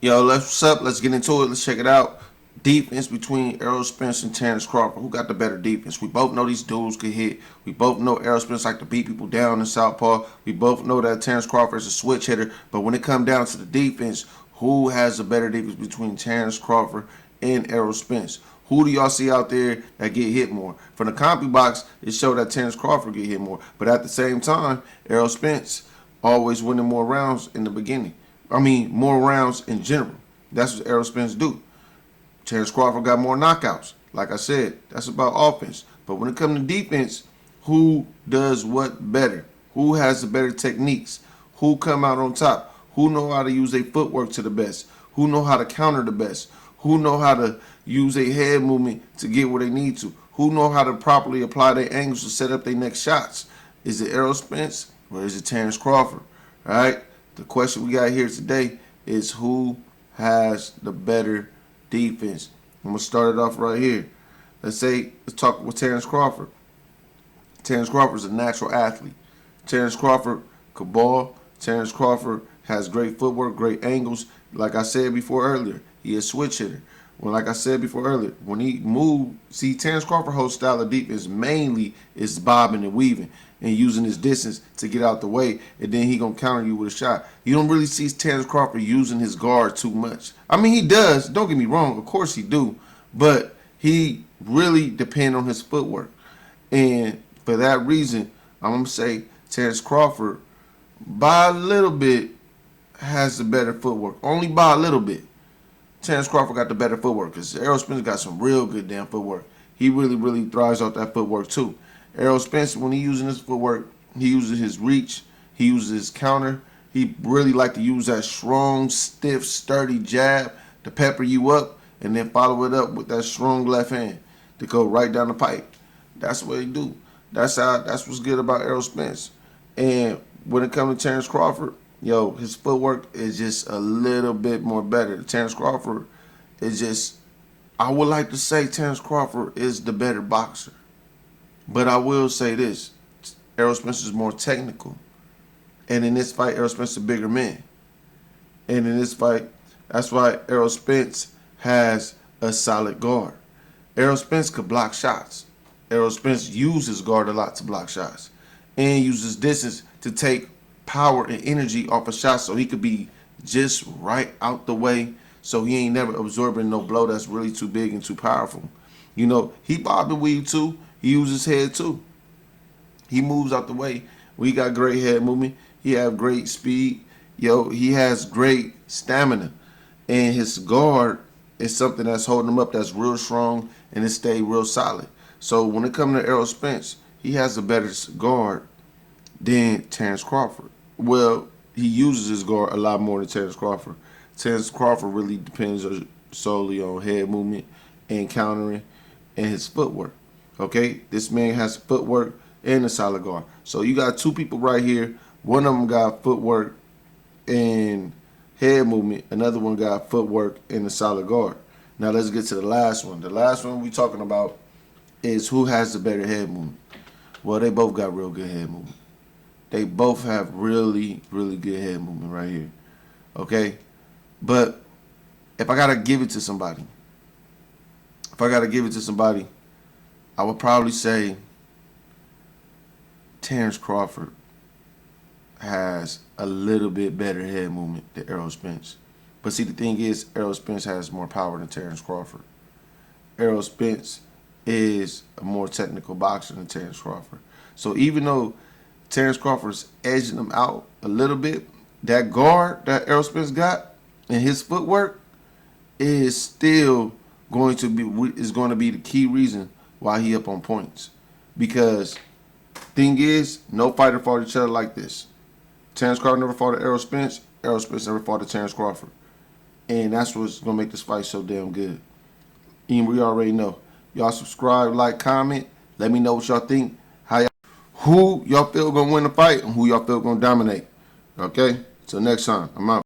Yo, what's up? Let's get into it. Let's check it out. Defense between Errol Spence and Terence Crawford. Who got the better defense? We both know these dudes can hit. We both know Errol Spence like to beat people down in southpaw. We both know that Terence Crawford is a switch hitter. But when it comes down to the defense, who has the better defense between Terence Crawford and Errol Spence? Who do y'all see out there that get hit more? From the copy box, it showed that Terence Crawford get hit more. But at the same time, Errol Spence always winning more rounds in the beginning. I mean, more rounds in general. That's what Errol Spence do. Terence Crawford got more knockouts. Like I said, that's about offense. But when it comes to defense, who does what better? Who has the better techniques? Who come out on top? Who know how to use their footwork to the best? Who know how to counter the best? Who know how to use their head movement to get where they need to? Who know how to properly apply their angles to set up their next shots? Is it Errol Spence or is it Terence Crawford? All right? The question we got here today is who has the better defense. I'm going to start it off right here. Let's talk with Terence Crawford. Terence Crawford is a natural athlete. Terence Crawford could ball. Terence Crawford has great footwork, great angles. Like I said before earlier, he is a switch hitter. Like I said before earlier, when he moved, see, Terence Crawford's whole style of defense mainly is bobbing and weaving and using his distance to get out the way, and then he gonna counter you with a shot. You don't really see Terence Crawford using his guard too much. I mean, he does. Don't get me wrong. Of course he do, but he really depend on his footwork, and for that reason, I'm gonna say Terence Crawford, by a little bit, has the better footwork. Only by a little bit. Terence Crawford got the better footwork because Errol Spence got some real good damn footwork. He really thrives off that footwork too. Errol Spence, when he using his footwork, he uses his reach, he uses his counter. He really like to use that strong, stiff, sturdy jab to pepper you up and then follow it up with that strong left hand to go right down the pipe. That's what he do. That's what's good about Errol Spence. And when it comes to Terence Crawford, yo, his footwork is just a little bit more better. Terence Crawford is just, I would like to say Terence Crawford is the better boxer. But I will say this, Errol Spence is more technical. And in this fight, Errol Spence is a bigger man. And in this fight, that's why Errol Spence has a solid guard. Errol Spence could block shots. Errol Spence uses guard a lot to block shots. And uses distance to take power and energy off a shot so he could be just right out the way so he ain't never absorbing no blow that's really too big and too powerful. You know, he bob and weave too. He uses his head too. He moves out the way. We got great head movement. He have great speed. Yo, he has great stamina. And his guard is something that's holding him up that's real strong and it stay real solid. So when it comes to Errol Spence, he has a better guard than Terence Crawford. Well, he uses his guard a lot more than Terence Crawford. Terence Crawford really depends solely on head movement and countering and his footwork. Okay, this man has footwork and a solid guard. So you got two people right here. One of them got footwork and head movement. Another one got footwork and a solid guard. Now let's get to the last one. The last one we talking about is who has the better head movement. Well, they both got real good head movement. They both have really good head movement right here. Okay? But if I got to give it to somebody, I would probably say Terence Crawford has a little bit better head movement than Errol Spence. But see, the thing is, Errol Spence has more power than Terence Crawford. Errol Spence is a more technical boxer than Terence Crawford. So even though Terence Crawford's edging him out a little bit, that guard that Errol Spence got and his footwork is still going to be the key reason why he up on points. Because thing is, no fighter fought each other like this. Terence Crawford never fought Errol Spence. Errol Spence never fought Terence Crawford. And that's what's going to make this fight so damn good. And we already know. Y'all subscribe, like, comment. Let me know what y'all think. Who y'all feel going to win the fight and who y'all feel going to dominate. Okay? Till next time. I'm out.